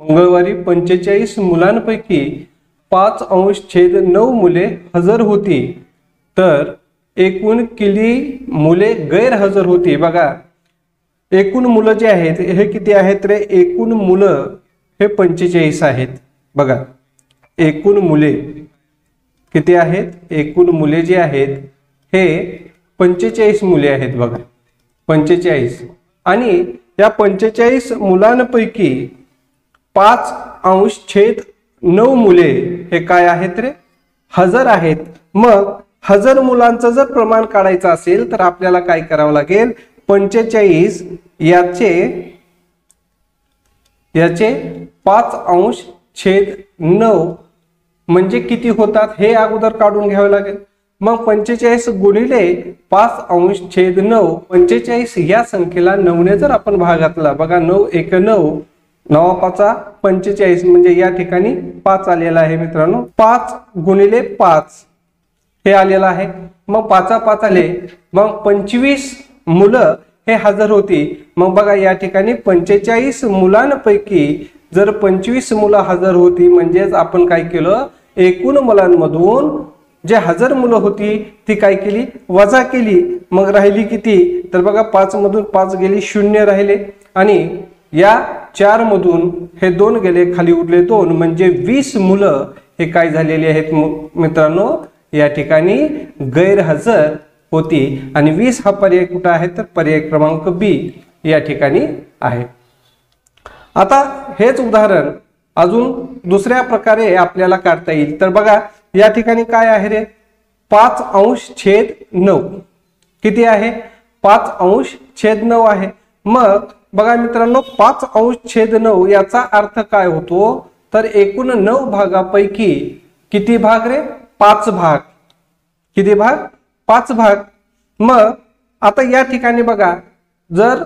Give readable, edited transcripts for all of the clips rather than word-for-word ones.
मंगळवारी 45 मुलांपैकी 5/9 मुले हजर होती, तर एकूण किती मुले गैरहजर होती? बघा, एकूण मुलं जे आहेत हे किती आहेत रे? एकूण मुलं हे 45 आहेत. बघा, एकूण मुले किती आहेत? एकूण मुले जे आहेत हे 45 मुले आहेत. बघा, 45. आणि या 45 मुलांपैकी 5/9 मुले हे काय आहेत रे? हजर आहेत. मग हजर मुलांचं जर प्रमाण काढायचं असेल तर आपल्याला काय करावं लागेल? 45 याचे 5/9 म्हणजे किती होतात हे अगोदर काढून घ्यावं लागेल. मग 45 गुणिले 5/9, 45 या संख्येला 9ने जर आपण भाग घातला, बघा 9 1 9, 9 5 45 म्हणजे या ठिकाणी 5 आलेला आहे मित्रांनो. 5 गुणिले 5 हे आलेलं आहे. मग 5 5 आले. मग 25 मुलं हे हजर होती. मग बघा या ठिकाणी 45 मुलांपैकी जर 25 मुलं हजर होती म्हणजेच आपण काय केलं? एकूण मुलांमधून जे हजर मुलं होती ती काय केली? वजा केली. मग राहिली किती? तर बघा 5 मधून 5 गेली, 0 राहिले. आणि या 4 मधून हे 2 गेले, खाली उरले 2, म्हणजे 20 मुलं हे काय झालेले आहेत मित्रांनो? या ठिकाणी गैरहजर होती. आणि 20 हा पर्याय कुठं आहे? तर पर्याय क्रमांक बी या ठिकाणी आहे. आता हेच उदाहरण अजून दुसऱ्या प्रकारे आपल्याला काढता येईल. तर बघा या ठिकाणी काय आहे रे? 5/9 किती आहे? 5/9 आहे. मग बघा मित्रांनो, 5/9 याचा अर्थ काय होतो? तर एकूण 9 भागापैकी किती भाग रे? 5 भाग. किती भाग? 5 भाग. मग आता या ठिकाणी बघा, जर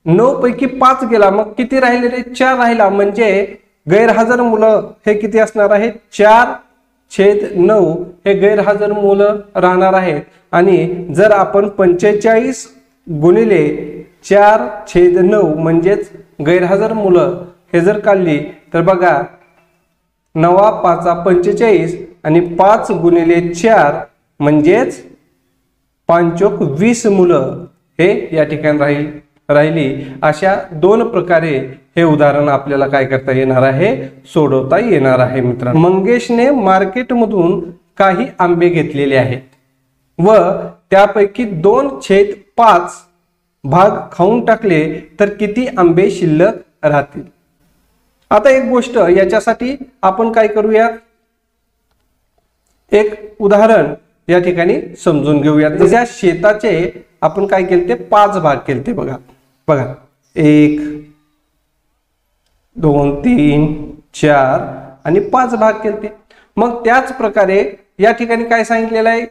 9 पैकी 5 गेला मग किती राहिले रे? 4 राहिला. म्हणजे गैरहजर मुलं हे किती असणार आहेत? 4/9 हे गैरहजर मुलं राहणार आहेत. आणि जर आपण 45 गुणिले 4/9 म्हणजेच गैरहजर मुलं हे जर काढली तर बघा 9 5 45 आणि 5 गुणिले 4 म्हणजेच 5 20 मुलं हे या ठिकाणी राहिली. अशा 2 प्रकारे हे उदाहरण आपल्याला काय करता येणार आहे? सोडवता येणार आहे मित्रांनो. मंगेशने मार्केटमधून काही आंबे घेतलेले आहेत व त्यापैकी 2/5 भाग खाऊन टाकले तर किती आंबे शिल्लक राहतील? आता एक गोष्ट याच्यासाठी आपण काय करूया? एक उदाहरण या ठिकाणी समजून घेऊया. जशा शेताचे आपण काय केले? 5 भाग केले. बघा 1 2 3 4 आणि 5 भाग केले. मग त्याच प्रकारे या ठिकाणी काय सांगितलेलं आहे?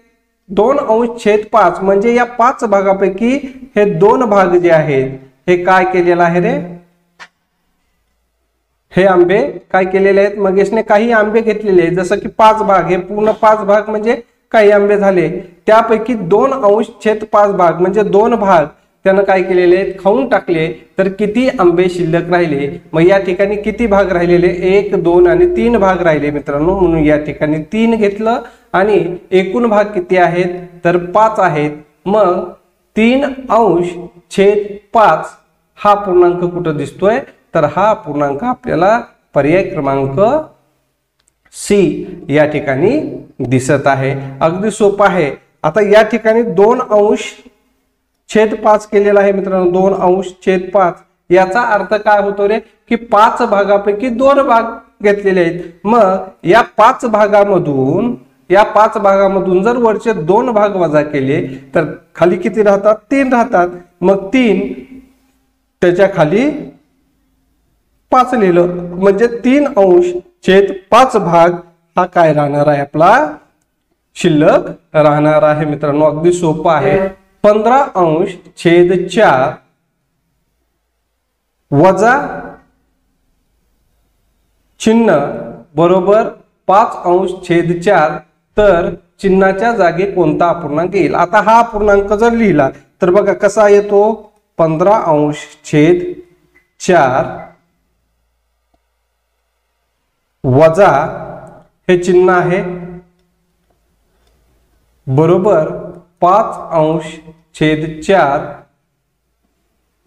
2/5 म्हणजे या 5 भागापैकी हे 2 भाग जे आहेत हे काय केलेलं आहे रे? हे आंबे काय केलेले आहेत? मंगेशने काही आंबे घेतलेले आहेत. जसं की 5 भाग, हे पूर्ण 5 भाग म्हणजे काही आंबे झाले. त्यापैकी 2/5 भाग म्हणजे 2 भाग त्यानं काय केलेले आहेत? खाऊन टाकले. तर किती आंबे शिल्लक राहिले? मग या ठिकाणी किती भाग राहिलेले? 1 2 आणि 3 भाग राहिले मित्रांनो. म्हणून या ठिकाणी 3 घेतलं. आणि एकूण भाग किती आहेत? तर 5 आहेत. मग 3/5 हा पूर्णांक कुठं दिसतोय? तर हा पूर्णांक आपल्याला पर्याय क्रमांक सी या ठिकाणी दिसत आहे. अगदी सोपं आहे. आता या ठिकाणी 2/5 केलेला आहे मित्रांनो. 2/5 याचा अर्थ काय होतो रे? की 5 भागापैकी 2 भाग घेतलेले आहेत. मग या 5 भागामधून जर वरचे 2 भाग वजा केले तर खाली किती राहतात? 3 राहतात. मग 3 त्याच्या खाली 5 लिहिलं म्हणजे 3/5 भाग हा काय राहणार आहे? आपला शिल्लक राहणार आहे मित्रांनो. अगदी सोपं आहे. 15/4 वजा चिन्ह बरोबर 5/4 तर चिन्हाच्या जागी कोणता अपूर्णांक येईल? आता हा अपूर्णांक जर लिहिला तर बघा कसा येतो? 15/4 वजा हे चिन्ह आहे बरोबर 5/4,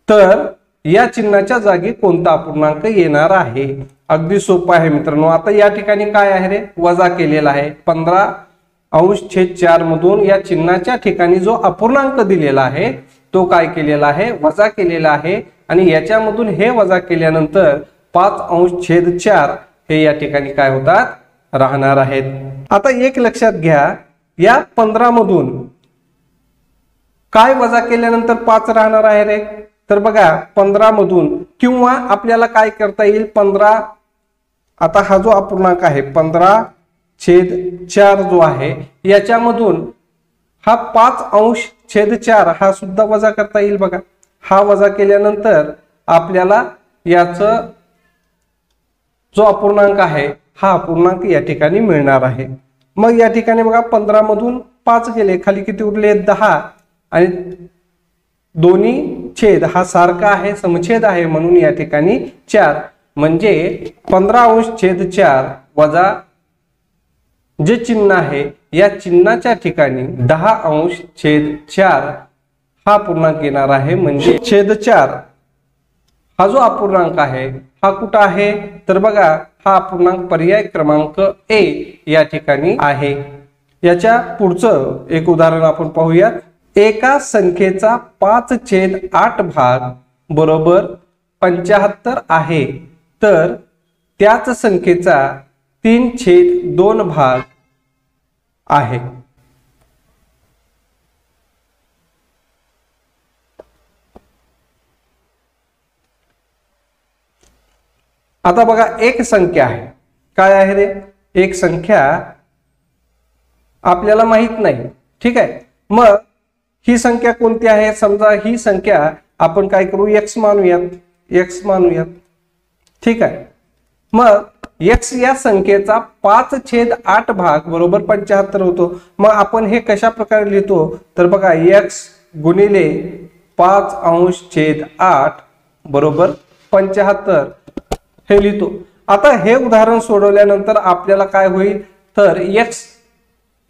तर या चिन्हाच्या जागी कोणता अपूर्णांक येणार आहे? अगदी सोपं आहे मित्रांनो. आता या ठिकाणी काय आहे रे, वजा केलेला आहे 15/4 मधून या चिन्हाच्या ठिकाणी जो अपूर्णांक दिलेला आहे तो काय केलेला आहे, वजा केलेला आहे, आणि याच्यामधून हे वजा केल्यानंतर 5/4 हे या ठिकाणी काय होतात, राहणार आहेत. आता एक लक्षात घ्या, या 15 मधून काय वजा केल्यानंतर 5 राहणार आहे रे, तर बघा 15 मधून, किंवा आपल्याला काय करता येईल, 15, आता हा जो अपूर्णांक आहे 15/4 जो आहे याच्यामधून हा 5/4 हा सुद्धा वजा करता येईल. बघा हा वजा केल्यानंतर आपल्याला याचं जो अपूर्णांक आहे हा अपूर्णांक या ठिकाणी मिळणार आहे. मग या ठिकाणी बघा 15 मधून 5 गेले, खाली किती उरले, 10, आणि दोन्ही छेद हा सारखा आहे, समछेद आहे, म्हणून या ठिकाणी 4, म्हणजे 15/4 वजा जे चिन्ह आहे या चिन्हाच्या ठिकाणी 10/4 हा पूर्णांक येणार आहे. म्हणजे छेद 4 हा जो अपूर्णांक आहे हा कुठं आहे, तर बघा हा अपूर्णांक पर्याय क्रमांक ए या ठिकाणी आहे. याच्या पुढचं एक उदाहरण आपण पाहूयात. एका संख्येचा 5/8 भाग बरोबर 75 आहे, तर त्याच संख्येचा 3/2 भाग आहे. आता बघा एक संख्या आहे, काय आहे रे, एक संख्या आपल्याला माहित नाही, ठीक आहे. मग ही संख्या कोणती आहे, समजा ही संख्या आपण काय करू, x मानूयात, x मानूयात, ठीक आहे. मग x या संख्येचा 5/8 भाग बरोबर 75 होतो. मग आपण हे कशा प्रकारे लिहितो, तर बघा x गुणिले 5/8 बरोबर 75 हे लिहितो. आता हे उदाहरण सोडवल्यानंतर आपल्याला काय होईल, तर x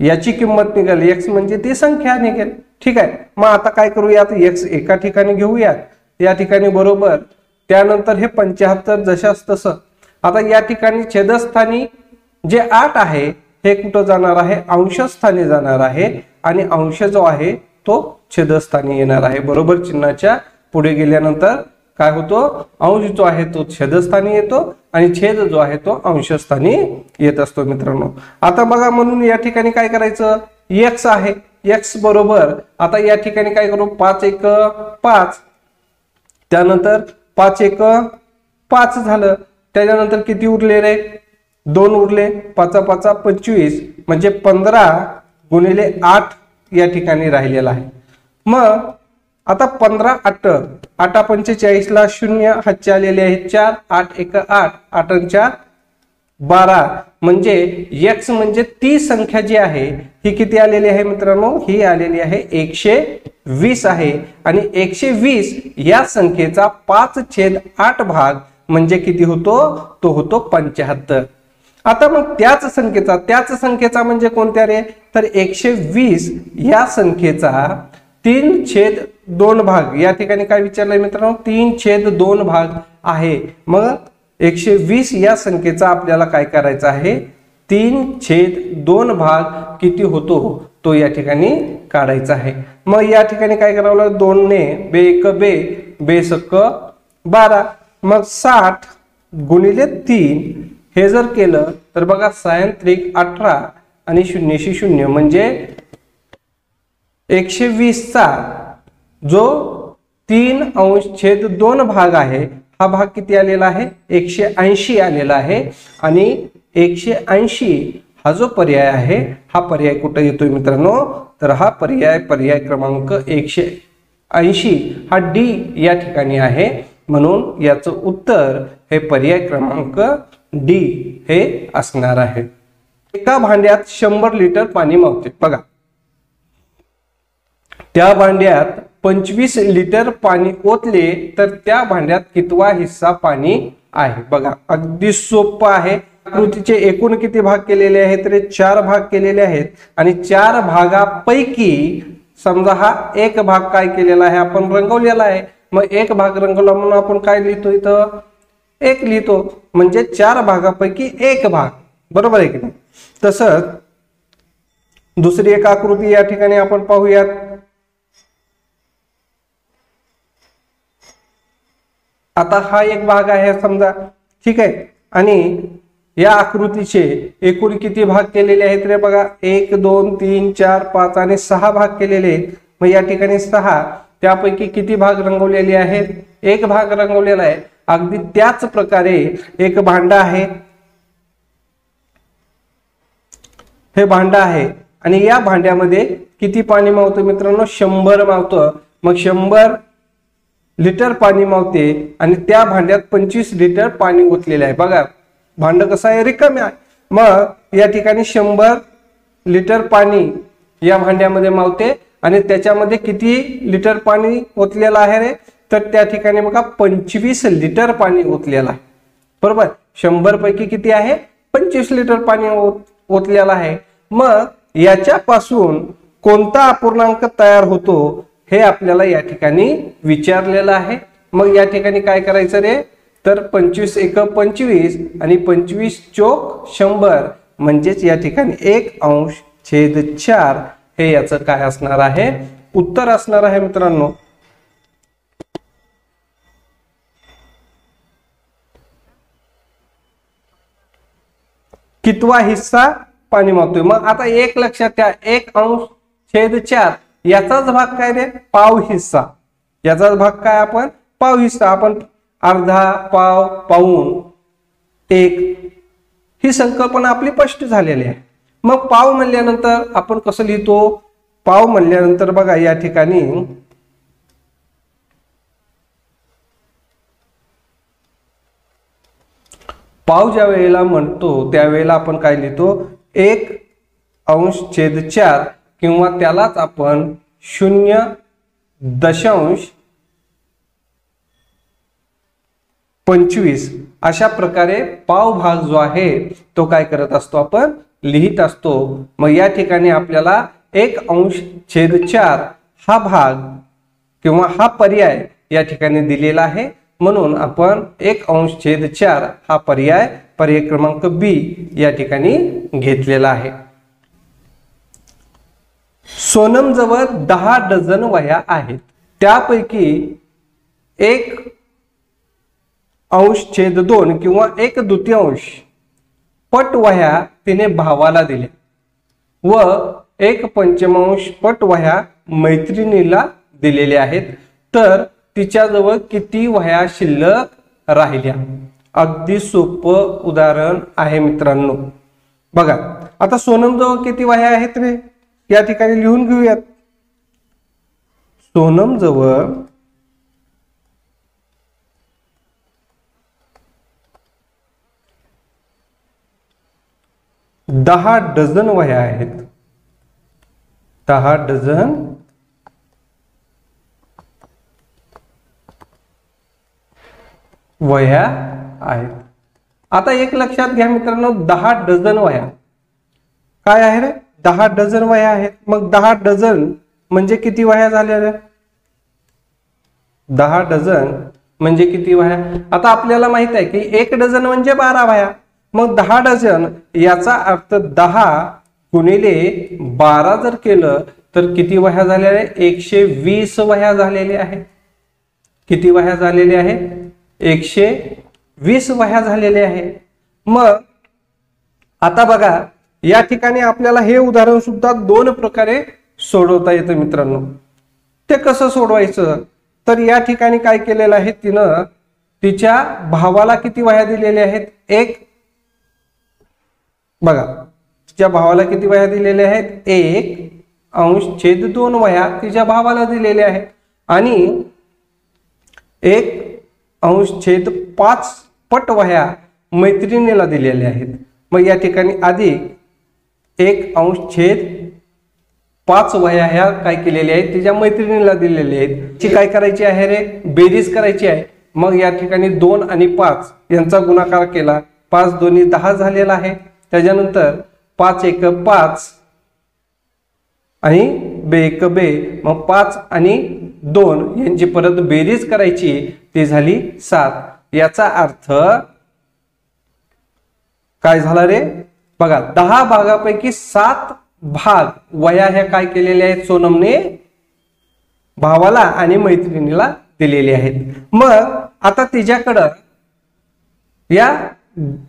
याची किंमत निघेल, x म्हणजे ती संख्या निघेल, ठीक आहे. मग आता काय करूयात, x एका ठिकाणी घेऊयात, या ठिकाणी बरोबर, त्यानंतर हे 75 जशास तसं. आता या ठिकाणी छेदस्थानी जे 8 आहे हे कुठं जाणार आहे, अंशस्थानी जाणार आहे, आणि अंश जो आहे तो छेदस्थानी येणार आहे. बरोबर चिन्हाच्या पुढे गेल्यानंतर काय होतो, अंश जो आहे तो छेदस्थानी येतो आणि छेद जो आहे तो अंशस्थानी येत असतो मित्रांनो. आता बघा, म्हणून या ठिकाणी काय करायचं, x आहे, x बरोबर, आता या ठिकाणी काय करू, 5×1 5, त्यानंतर 5×1 5 झालं, त्याच्यानंतर किती उरले रे, 2 उरले, 5×5 25, म्हणजे 15 गुणिले 8 या ठिकाणी राहिलेला आहे. मग आता 15×8 8×45 ला 0 हातचे आलेले आहेत 4, 8×1 8, 8×4 12, म्हणजे x म्हणजे ती संख्या जी आहे ही किती आलेली आहे मित्रांनो, ही आलेली आहे 120 आहे. आणि 120 या संख्येचा 5/8 भाग म्हणजे किती होतो, तो होतो 75. आता मग त्याच संख्येचा म्हणजे कोणत्या रे, तर 120 या संख्येचा 3/2 भाग, या ठिकाणी काय विचारलंय मित्रांनो, 3/2 भाग आहे. मग 120 या संख्येचा आपल्याला काय करायचा आहे, 3/2 भाग किती होतो तो या ठिकाणी काढायचा आहे. मग या ठिकाणी काय करावं लागेल, 2 ने बे 12, मग 60 गुणिले 3 हे जर केलं तर बघा 6×3 18 आणि 0 0, म्हणजे 120 चा जो 3/2 भाग आहे हा भाग किती आलेला आहे, 180 आलेला आहे. आणि 180 हा जो पर्याय आहे हा पर्याय कुठे येतोय मित्रांनो, तर हा पर्याय क्रमांक 180 हा डी या ठिकाणी आहे. म्हणून याचं उत्तर हे पर्याय क्रमांक डी हे असणार आहे. एका भांड्यात 100 लिटर पाणी मावते, बघा त्या भांड्यात 25 लिटर पाणी ओतले तर त्या भांड्यात कितवा हिस्सा पाणी आहे. बघा अगदी सोपं आहे, आकृतीचे एकूण किती भाग केलेले आहेत तर 4 भाग केलेले आहेत आणि 4 भागापैकी समजा हा एक भाग काय केलेला आहे आपण रंगवलेला आहे, मग एक भाग रंगवला म्हणून आपण काय लिहितो इथं 1 लिहितो, म्हणजे 4 भागापैकी एक भाग, बरोबर आहे की नाही। तसंच दुसरी एक आकृती या ठिकाणी आपण पाहूयात। आता हा एक भाग आहे समजा, ठीक आहे, आणि या आकृतीचे एकूण किती भाग केलेले आहेत रे बघा 1 2 3 4 5 आणि 6 भाग केलेले आहेत। मग या ठिकाणी 6, त्यापैकी किती भाग रंगवलेले आहेत, एक भाग रंगवलेला आहे। अगदी त्याच प्रकारे एक भांड आहे, हे भांड आहे आणि या भांड्यामध्ये किती पाणी मावतं मित्रांनो 100 मावतं। मग 100 लिटर पाणी मावते आणि त्या भांड्यात 25 लिटर पाणी ओतलेले आहे। बघा भांड कसं आहे रिकामे आहे, मग या ठिकाणी 100 लिटर पाणी या भांड्यामध्ये मावते आणि त्याच्यामध्ये किती लिटर पाणी ओतलेलं आहे रे तर त्या ठिकाणी बघा 25 लिटर पाणी ओतलेलं आहे, बरोबर। 100 पैकी किती आहे 25 लिटर पाणी ओतलेलं आहे। मग याच्यापासून कोणता अपूर्णांक तयार होतो हे आपल्याला या ठिकाणी विचारलेलं आहे। मग या ठिकाणी काय करायचं रे तर 25 एक 25 आणि 25 चोक 100 म्हणजेच या ठिकाणी 1/4 हे याचं काय असणार आहे उत्तर असणार आहे मित्रांनो। कितवा हिस्सा पाणी मावतोय, मग आता एक लक्षात घ्या 1/4 याचाच भाग काय रे पाव हिस्सा, याचाच भाग काय आपण पाव हिस्सा, आपण अर्धा पाव पाऊण 1 ही संकल्पना आपली स्पष्ट झालेली आहे। मग पाव म्हणल्यानंतर आपण कसं लिहितो, पाव म्हणल्यानंतर बघा या ठिकाणी पाव ज्या वेळेला म्हणतो त्यावेळेला आपण काय लिहितो 1/4 किंवा त्यालाच आपण 0.25 अशा प्रकारे पाव भाग जो आहे तो काय करत असतो आपण लिहित असतो। मग या ठिकाणी आपल्याला 1/4 हा भाग किंवा हा पर्याय या ठिकाणी दिलेला आहे, म्हणून आपण 1/4 हा पर्याय क्रमांक बी या ठिकाणी घेतलेला आहे। सोनम जवळ 10 डझन वह्या आहेत, त्यापैकी 1/2 किंवा 1/2 पट वह्या तिने भावाला दिल्या व 1/5 पट वह्या मैत्रिणीला दिलेल्या आहेत, तर तिच्याजवळ किती वह्या शिल्लक राहिल्या। अगदी सोपं उदाहरण आहे मित्रांनो। बघा आता सोनम जवळ किती वह्या आहेत रे या ठिकाणी लिहून घेऊयात। सोनम जवळ 10 डझन वह्या आहेत, 10 डझन वह्या आहेत। आता एक लक्षात घ्या मित्रांनो 10 डझन वह्या काय आहे रे 10 डझन वह्या आहेत। मग 10 डझन म्हणजे किती वह्या झाल्या रे 10 डझन म्हणजे किती वह्या। आता आपल्याला माहित आहे की 1 डझन म्हणजे 12 वह्या, मग 10 डझन याचा अर्थ 10 गुणिले 12 जर केलं तर किती वह्या झाल्या रे 120 वह्या झालेल्या आहेत। किती वह्या झालेल्या आहेत 120 वह्या झालेल्या आहेत। मग आता बघा या ठिकाणी आपल्याला हे उदाहरण सुद्धा 2 प्रकारे सोडवता येतं मित्रांनो। ते कसं सोडवायचं तर या ठिकाणी काय केलेलं आहे तिनं तिच्या भावाला किती वह्या दिलेल्या आहेत 1 बघा तिच्या भावाला किती वह्या दिलेल्या आहेत 1/2 वह्या तिच्या भावाला दिलेल्या आहेत आणि 1/5 पट वह्या मैत्रिणीला दिलेल्या आहेत। मग या ठिकाणी अधिक 1/5 वह्या ह्या काय केलेल्या आहेत तिच्या मैत्रिणीला दिलेल्या आहेत। ती काय करायची आहे रे बेरीज करायची आहे। मग या ठिकाणी 2 आणि 5 यांचा गुणाकार केला 5 दोन्ही 10 झालेला आहे. त्याच्यानंतर 5 एक 5 आणि बे एक बे, मग 5 आणि 2 यांची परत बेरीज करायची, ती झाली 7. याचा अर्थ काय झाला रे? बघा 10 भागापैकी 7 भाग वह्या ह्या काय केलेल्या आहेत? सोनमने भावाला आणि मैत्रिणीला दिलेले आहेत. मग आता तिच्याकडं या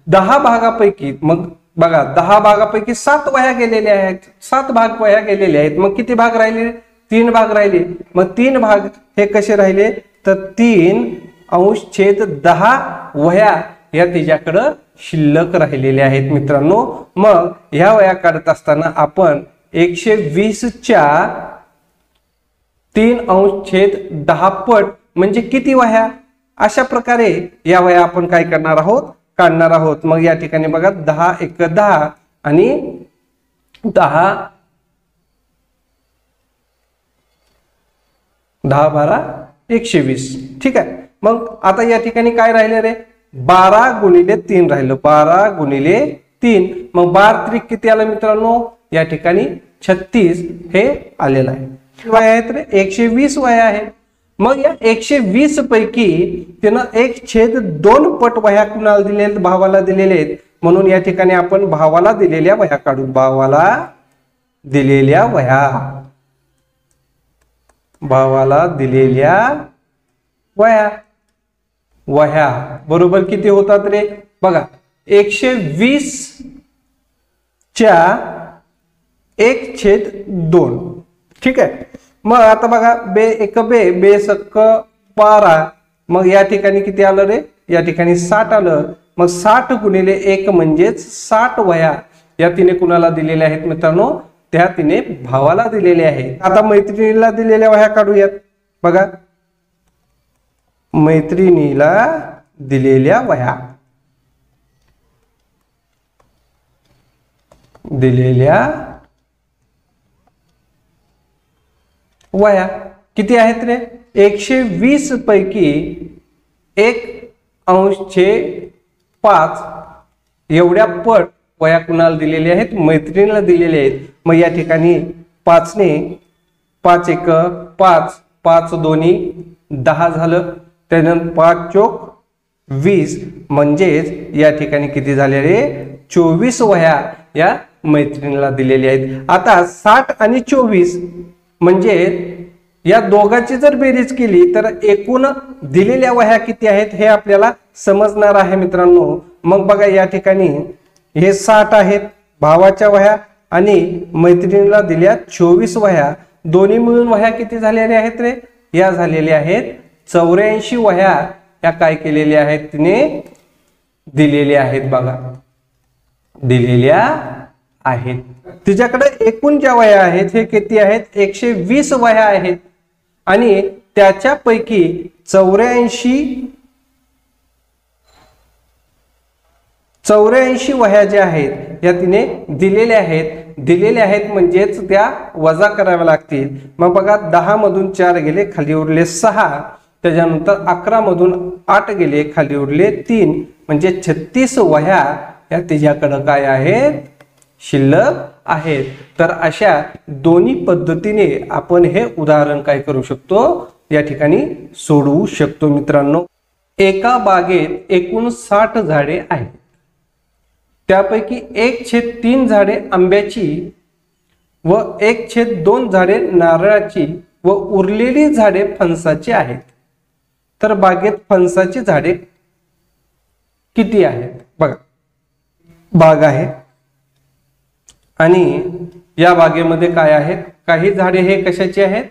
10 भागापैकी, मग बघा 10 भागापैकी 7 वह्या गेलेल्या आहेत, 7 भाग वह्या गेलेले आहेत. मग किती भाग राहिले? 3 भाग राहिले. मग 3 भाग हे कसे राहिले? तर 3/10 वह्या या तिच्याकडं शिल्लक राहिलेल्या आहेत मित्रांनो. मग ह्या वह्या काढत असताना आपण 120 च्या 3/10 पट म्हणजे किती वह्या, अशा प्रकारे या वह्या आपण काय करणार आहोत? काढणार आहोत. मग या ठिकाणी बघा 10 एक 10 आणि 10 12 120. ठीक आहे. मग आता या ठिकाणी काय राहिले रे? 12 गुणिले 3 राहिलं, 12 गुणिले 3. मग 12 त्रिक किती आलं मित्रांनो? या ठिकाणी 36 हे आलेलं आहे. वह्या आहेत रे? 120 वह्या आहेत. मग या 120 पैकी त्यानं 1/2 पट वह्या कुणाला दिलेल्या आहेत? भावाला दिलेले आहेत. म्हणून या ठिकाणी आपण भावाला दिलेल्या वह्या काढू. भावाला दिलेल्या वह्या, भावाला दिलेल्या वह्या. वह्या बरोबर किती होतात रे? बघा 120 च्या 1/2. ठीक आहे. मग आता बघा बे एक बे, बे सक्क 12. मग या ठिकाणी किती आलं रे? या ठिकाणी 60 आलं. मग 60 गुणिले 1 म्हणजेच 60 वह्या या तिने कुणाला दिलेल्या आहेत मित्रांनो? त्या तिने भावाला दिलेल्या आहेत. आता मैत्रिणीला दिलेल्या वह्या काढूयात. बघा मैत्रिणीला दिलेल्या वह्या, दिलेल्या वह्या किती आहेत रे? 120 पैकी 1/5 एवढ्या पट वह्या कुणाला दिलेल्या आहेत? मैत्रिणीला दिलेल्या आहेत. मग या ठिकाणी 5 ने 5 एक 5, 5 दोन्ही 10 झालं. त्यानंतर 5 चोक 20 म्हणजेच या ठिकाणी किती झाले रे? 24 वह्या या मैत्रिणीला दिलेल्या आहेत. आता 60 आणि 24 म्हणजे या दोघांची जर बेरीज केली तर एकूण दिलेल्या वह्या किती आहेत हे आपल्याला समजणार आहे मित्रांनो. मग बघा या ठिकाणी हे 60 आहेत भावाच्या वह्या आणि मैत्रिणीला दिल्या 24 वह्या. दोन्ही मिळून वह्या किती झालेल्या आहेत रे? या झालेल्या आहेत 84 वह्या या काय केलेल्या आहेत? तिने दिलेल्या आहेत. बघा दिलेल्या आहेत. तिच्याकडे एकूण ज्या वह्या आहेत हे किती आहेत? 120 वह्या आहेत आणि त्याच्यापैकी 84 वह्या ज्या आहेत या तिने दिलेल्या आहेत. दिलेल्या आहेत म्हणजेच त्या वजा कराव्या लागतील. मग बघा 10 मधून 4 गेले, खाली उरले 6. त्याच्यानंतर 11 मधून 8 गेले, खाली उरले 3. म्हणजे 36 वह्या या तिच्याकडे काय आहेत? शिल्लक आहेत. तर अशा दोन्ही पद्धतीने आपण हे उदाहरण काय करू शकतो? या ठिकाणी सोडवू शकतो मित्रांनो. एका बागेत एकूण 60 झाडे आहेत. त्यापैकी 1/3 झाडे आंब्याची व 1/2 झाडे नारळाची व उरलेली झाडे फणसाची आहेत. तर बागेत फणसाची झाडे किती आहेत? बघा बाग आहे आणि या बागेमध्ये काय आहेत? काही झाडे हे कशाची आहेत?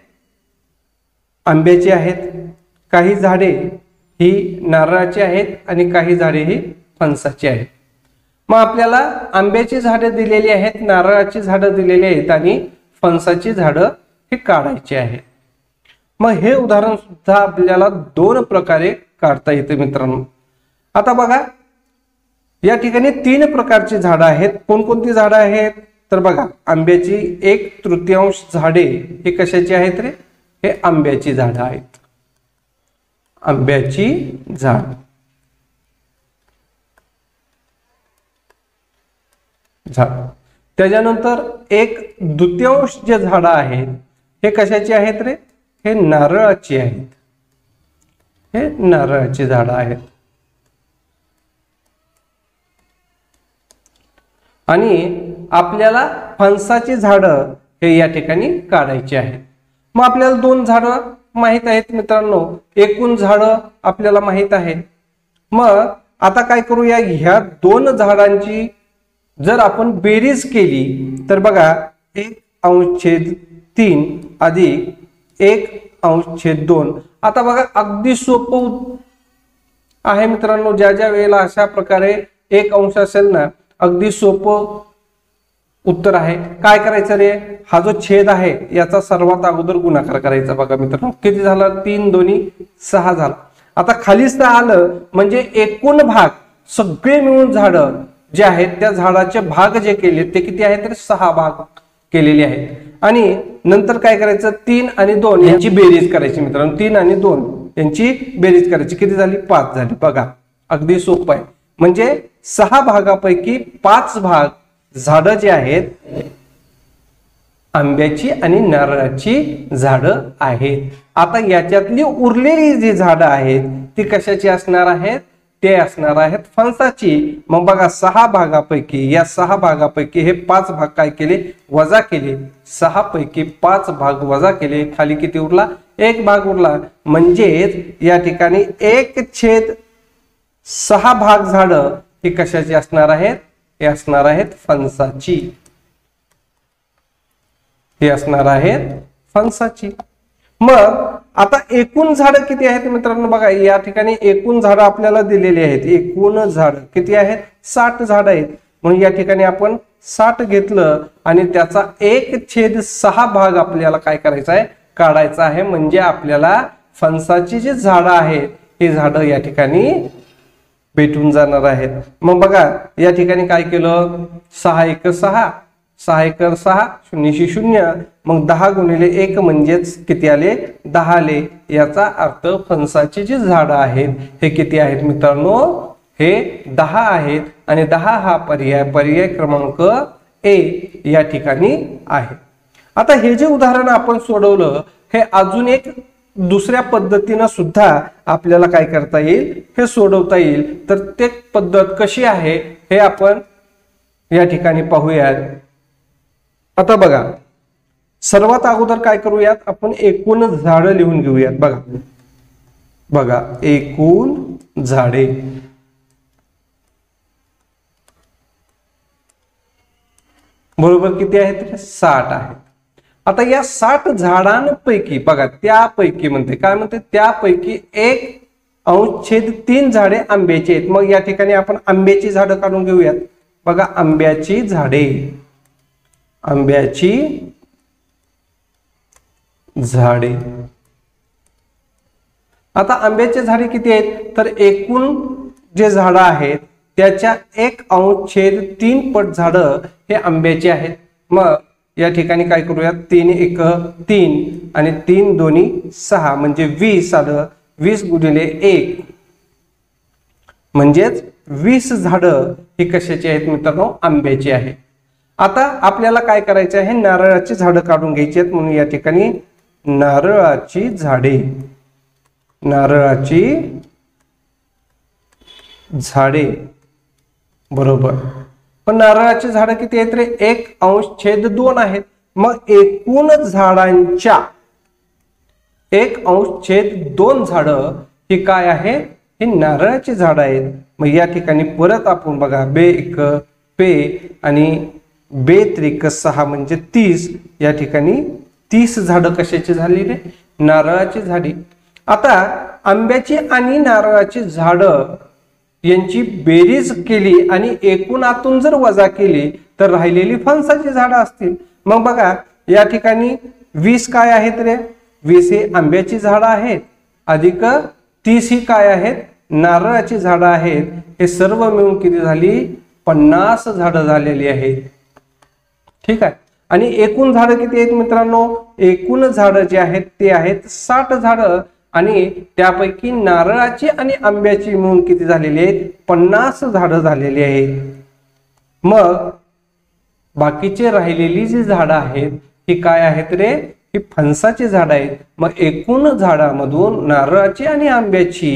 आंब्याची आहेत. काही झाडे ही नारळाची आहेत आणि काही झाडे ही फणसाची आहेत. मग आपल्याला आंब्याची झाडे दिलेली आहेत, नारळाची झाडं दिलेली आहेत आणि फणसाची झाडं हे काढायची आहेत. मग हे उदाहरण सुद्धा आपल्याला 2 प्रकारे काढता येते मित्रांनो. आता बघा या ठिकाणी 3 प्रकारची झाडं आहेत. कोणकोणती झाडं आहेत? तर बघा आंब्याची 1/3 झाडे हे कशाची आहेत रे? हे आंब्याची झाडं आहेत. आंब्याची झाड. झाड. त्याच्यानंतर 1/2 जे झाडं आहेत हे कशाची आहेत रे? हे नारळाची आहेत. हे नारळाची झाडं आहेत. आणि आपल्याला फणसाची झाडं हे या ठिकाणी काढायची आहेत. मग आपल्याला 2 झाडं माहित आहेत मित्रांनो, एकूण झाडं आपल्याला माहित आहे. मग आता काय करूया, ह्या 2 झाडांची जर आपण बेरीज केली तर बघा 1/3 अधिक 1/2. आता बघा अगदी सोपं आहे मित्रांनो. ज्या ज्या वेळेला अशा प्रकारे 1 असेल ना, अगदी सोपं उत्तर आहे. काय करायचं रे, हा जो छेद आहे याचा सर्वात अगोदर गुणाकार करायचा. बघा मित्रांनो किती झाला, 3 2 6 झाला. आता खालीच तर आलं म्हणजे एकूण भाग सगळे मिळून झाडं जे आहेत त्या झाडाचे भाग जे केले ते किती आहेत तर 6 भाग केलेले आहेत. आणि नंतर काय करायचं, 3 आणि 2 यांची बेरीज करायची मित्रांनो. 3 आणि 2 यांची बेरीज करायची, किती झाली, 5 झाली. बघा अगदी सोपं आहे. म्हणजे 6 भागापैकी 5 भाग झाडं जे आहेत आंब्याची आणि नारळाची झाडं आहेत. आता याच्यातली उरलेली जी झाडं आहेत ती कशाची असणार आहेत, ते असणार आहेत फणसाची. मग बघा 6 भागापैकी, या 6 भागापैकी हे 5 भाग काय केले, वजा केले. 6 पैकी 5 भाग वजा केले, खाली किती उरला, 1 भाग उरला. म्हणजेच या ठिकाणी 1/6 भाग झाडं ही कशाची असणार आहेत, हे असणार आहेत फणसाची. हे असणार आहेत फणसाची. मग आता एकूण झाडं किती आहेत मित्रांनो, बघा या ठिकाणी एकूण झाडं आपल्याला दिलेली आहेत. एकूण झाडं किती आहेत, 60 झाडं आहेत. म्हणून या ठिकाणी आपण 60 घेतलं आणि त्याचा 1/6 भाग आपल्याला काय करायचा आहे, काढायचा आहे. म्हणजे आपल्याला फणसाची जी झाडं आहेत ही झाडं या ठिकाणी भेटून जाणार आहेत. मग बघा या ठिकाणी काय केलं, 6 × 6 6 × 6 0 0. मग 10 × 1 म्हणजेच किती आले, 10 आले. याचा अर्थ फणसाची जी झाडं आहेत हे किती आहेत मित्रांनो, हे 10 आहेत. आणि 10 हा पर्याय क्रमांक A या ठिकाणी आहे. आता हे जे उदाहरण आपण सोडवलं हे अजून एक दुसऱ्या पद्धतीने सुद्धा आपल्याला काय करता येईल, हे सोडवता येईल. तर ते पद्धत कशी आहे हे आपण या ठिकाणी पाहूयात. आता बघा सर्वात अगोदर काय करूयात, आपण एकूण झाडं लिहून घेऊयात. बघा एकूण झाडे, बरोबर किती आहेत, 60 आहेत. आता या 60 झाडांपैकी बघा त्यापैकी म्हणते काय म्हणते, त्यापैकी 1/3 झाडे आंब्याची आहेत. मग या ठिकाणी आपण आंब्याची झाडं काढून घेऊयात. बघा आंब्याची झाडे, आंब्याची झाडे. आता आंब्याचे झाडे किती आहेत तर एकूण जे झाडं आहेत त्याच्या 1/3 पट झाडं हे आंब्याचे आहेत. मग या ठिकाणी काय करूया, 3 × 1 3 आणि 3 2 6 म्हणजे 20 आलं. 20 × 1 म्हणजेच 20 झाडं ही कशाची आहेत मित्रांनो, आंब्याची आहे. आता आपल्याला काय करायचं आहे, नारळाची झाडं काढून घ्यायची आहेत. म्हणून या ठिकाणी नारळाची झाडे, नारळाची झाडे, बरोबर. पण नारळाची झाडं किती आहेत रे, 1/2 आहेत. मग एकूण झाडांच्या 1/2 झाडं ही काय आहे, ही नारळाची झाडं आहेत. मग या ठिकाणी परत आपण बघा 2 पे आणि 2 6 म्हणजे 30. या ठिकाणी 30 झाडं कशाची झाली रे, नारळाची झाडी. आता आंब्याची आणि नारळाची झाडं यांची बेरीज केली आणि एकूणातून जर वजा केली तर राहिलेली फणसाची झाडं असतील. मग बघा या ठिकाणी 20 काय आहेत रे, 20 हे आंब्याची झाडं आहेत अधिक 30 ही काय आहेत, नारळाची झाडं आहेत. हे सर्व मिळून किती झाली, 50 झाडं झालेली आहेत. ठीक आहे. आणि एकूण झाडं किती आहेत मित्रांनो, एकूण झाडं जे आहेत ते आहेत 60 झाडं. आणि त्यापैकी नारळाची आणि आंब्याची मिळून किती झालेली आहेत, 50 झाडं झालेली आहेत. मग बाकीचे राहिलेली जी झाडं आहेत ही काय आहेत रे, ही फणसाची झाडं आहेत. मग एकूण झाडामधून नारळाची आणि आंब्याची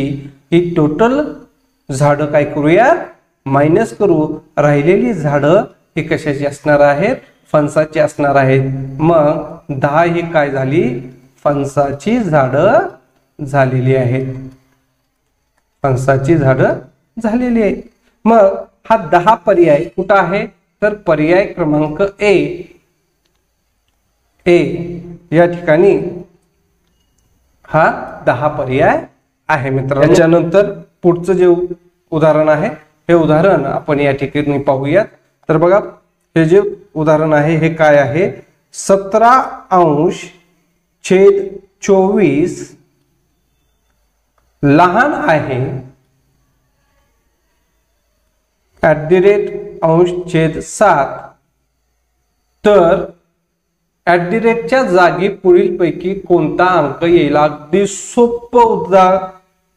ही टोटल झाडं काय करूया, मायनस करू. राहिलेली झाडं ही कशाची असणार आहेत, फणसाची असणार आहेत. मग 10 ही काय झाली, फणसाची झाडं झालेली आहेत. फणसाची झाडं झालेली आहेत. मग हा 10 पर्याय कुठं आहे, तर पर्याय क्रमांक ए या ठिकाणी हा 10 पर्याय आहे मित्रांनो. त्याच्यानंतर पुढचं जे उदाहरण आहे हे उदाहरण आपण या ठिकाणी पाहूयात. तर बघा हे जे उदाहरण आहे हे काय आहे, 17°/24 लहान आहे @अंश/7. तर @च्या जागी पुढील पैकी कोणता अंक येईल. अगदी सोपं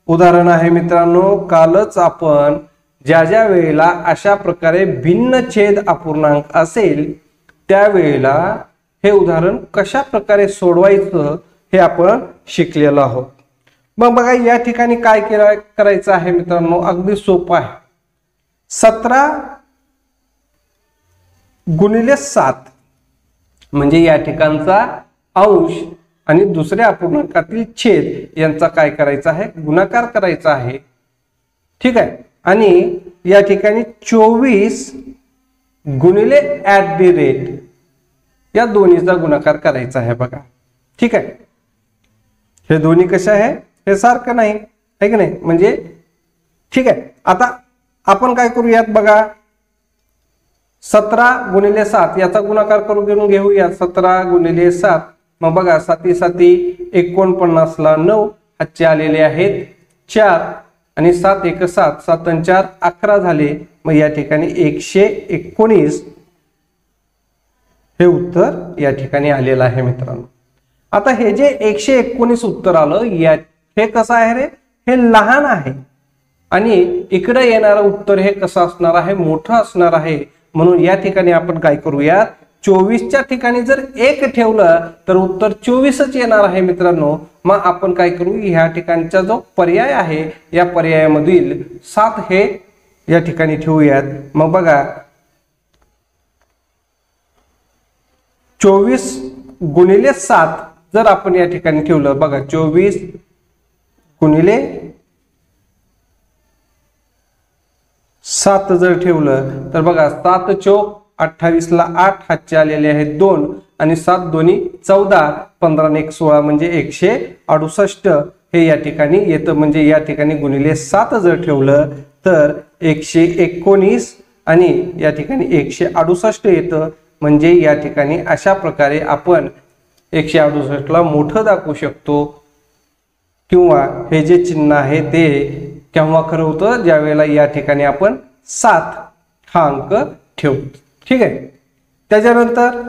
उदाहरण आहे मित्रांनो. कालच आपण ज्या वेळेला अशा प्रकारे भिन्न छेद अपूर्णांक असेल त्यावेळेला हे उदाहरण कशा प्रकारे सोडवायचं हे आपण शिकलेलो आहोत. मग बघा या ठिकाणी काय करायचं आहे मित्रांनो, अगदी सोपं आहे. 17×7 म्हणजे या ठिकाणचा अंश आणि दुसऱ्या अपूर्णांकातील छेद यांचा काय करायचा आहे, गुणाकार करायचा आहे. ठीक आहे. आणि या ठिकाणी 24 गुणिले @ या दोन्हीचा गुणाकार करायचा आहे बघा. ठीक आहे. हे दोन्ही कशा आहे, हे सारखं नाही आहे की नाही, म्हणजे ठीक आहे. आता आपण काय करूयात बघा, 17×7 याचा गुणाकार करून घेऊया. 17×7 मग बघा 7 7 49 ला 9 हातचे आलेले आहेत 4 आणि 7 1 7 7 आणि 4 11 झाले. मग या ठिकाणी 119 हे उत्तर या ठिकाणी आलेलं आहे मित्रांनो. आता हे जे 119 उत्तर आलं हे कसं आहे रे, हे लहान आहे आणि इकडे येणारं उत्तर हे कसं असणार आहे, मोठं असणार आहे. म्हणून या ठिकाणी आपण काय करूया, 24च्या ठिकाणी जर 1 ठेवलं तर उत्तर 24च येणार आहे मित्रांनो. मग आपण काय करू, ह्या ठिकाणचा जो पर्याय आहे या पर्यायामधील 7 हे या ठिकाणी ठेवूयात. मग बघा 24×7 जर आपण या ठिकाणी ठेवलं, बघा 24×7 जर ठेवलं तर बघा 7 चौक 28 ला 8 हातचे आलेले आहेत 2 आणि 7 दोन्ही 14 15 ने 1 16 म्हणजे 168 हे या ठिकाणी येतं. म्हणजे या ठिकाणी गुणिले 7 जर ठेवलं तर 119 आणि या ठिकाणी 168 येतं. म्हणजे या ठिकाणी अशा प्रकारे आपण 168 ला मोठं दाखवू शकतो. किंवा हे जे चिन्ह आहे ते केव्हा खरं होतं, ज्या वेळेला या ठिकाणी आपण 7 हा अंक ठेवतो. ठीक आहे. त्याच्यानंतर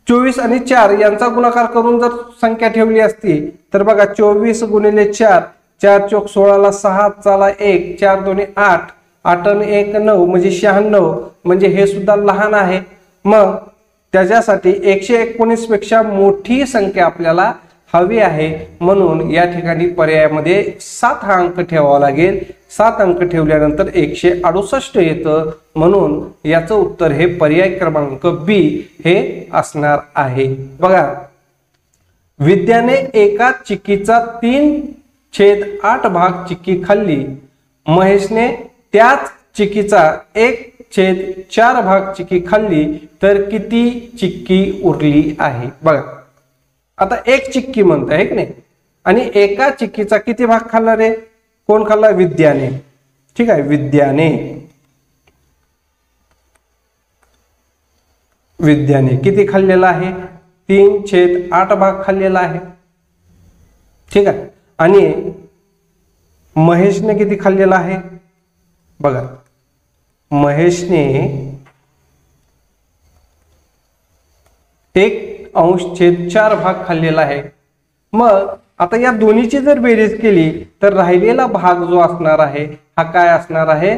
24 आणि 4 यांचा गुणाकार करून जर संख्या ठेवली असती तर बघा 24×4 4 चौक 16 ला 6 चाला 1 4 दोन्ही 8 8 आणि 1 9 म्हणजे 96 म्हणजे हे सुद्धा लहान आहे. मग त्याच्यासाठी 119 पेक्षा मोठी संख्या आपल्याला हवी आहे. म्हणून या ठिकाणी पर्यायामध्ये 7 हा अंक ठेवावा लागेल. 7 अंक ठेवल्यानंतर 168 येतं. म्हणून याचं उत्तर हे पर्याय क्रमांक बी हे असणार आहे. बघा विद्याने एका चिक्कीचा 3/8 भाग चिक्की खाल्ली. महेशने त्याच चिक्कीचा 1/4 भाग चिक्की खाल्ली तर किती चिक्की उरली आहे. बघा आता एक चिक्की म्हणत आहे की नाही, आणि एका चिक्कीचा किती भाग खाल्ला रे, कोण खाल्ला, विद्याने. ठीक आहे. विद्याने किती खाल्लेला आहे, 3/8 भाग खाल्लेला आहे. ठीक आहे. आणि महेशने किती खाल्लेला आहे, बघा महेशने 1/4 भाग खाल्लेला आहे. मग आता या दोन्हीची जर बेरीज केली तर राहिलेला भाग जो असणार आहे हा काय असणार आहे,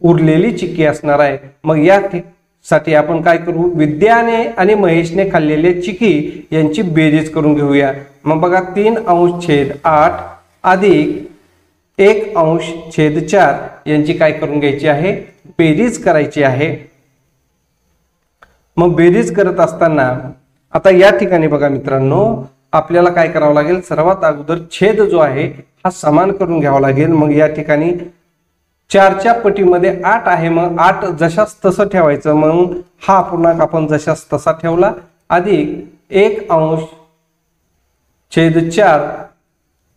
उरलेली चिक्की असणार आहे. मग या साठी आपण काय करू, विद्याने आणि महेशने खाल्लेले चिकी यांची बेरीज करून घेऊया. मग बघा 3/8 अधिक 1/4 यांची काय करून घ्यायची आहे, बेरीज करायची आहे. मग बेरीज करत असताना आता या ठिकाणी बघा मित्रांनो, आपल्याला काय करावं लागेल, सर्वात अगोदर छेद जो आहे हा समान करून घ्यावा लागेल. मग या ठिकाणी 4च्या पटीमध्ये 8 आहे, मग 8 जशास तसं ठेवायचं. मग हा पूर्णांक आपण जशास तसा ठेवला अधिक 1/4.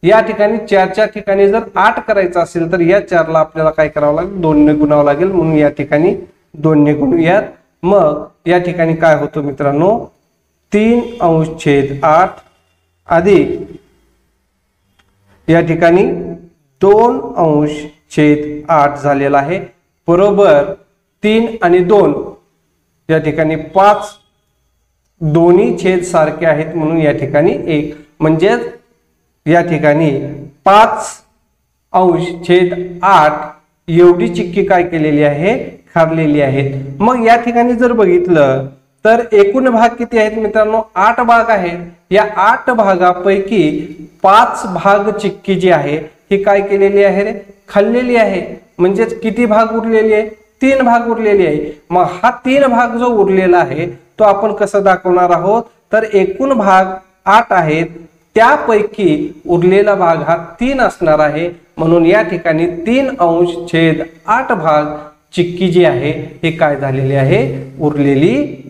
या ठिकाणी 4च्या ठिकाणी जर 8 करायचं असेल तर या 4ला आपल्याला काय करावं लागेल, 2 ने गुणावं लागेल. म्हणून या ठिकाणी 2 ने गुणूयात. मग या ठिकाणी काय होतं मित्रांनो, 3/8 अधिक या ठिकाणी 2/8 झालेला आहे, बरोबर 3 आणि 2 या ठिकाणी 5, दोन्ही छेद सारखे आहेत म्हणून या ठिकाणी 1, म्हणजेच या ठिकाणी 5/8 एवढी चिक्की काय केलेली आहे, खाल्लेली आहेत. मग या ठिकाणी जर बघितलं तर एकूण भाग किती आहेत मित्रांनो, 8 भाग आहेत. या 8 भागापैकी 5 भाग चिक्की जी आहे ही काय केलेली आहे रे, खाल्लेली आहे. म्हणजेच किती भाग उरलेली आहे, 3 भाग उरलेली आहे. मग हा 3 भाग जो उरलेला आहे तो आपण कसं दाखवणार आहोत, तर एकूण भाग 8 आहेत, त्यापैकी उरलेला भाग हा 3 असणार आहे. म्हणून या ठिकाणी 3/8 भाग चिक्की जी आहे हे काय झालेली आहे, उरलेली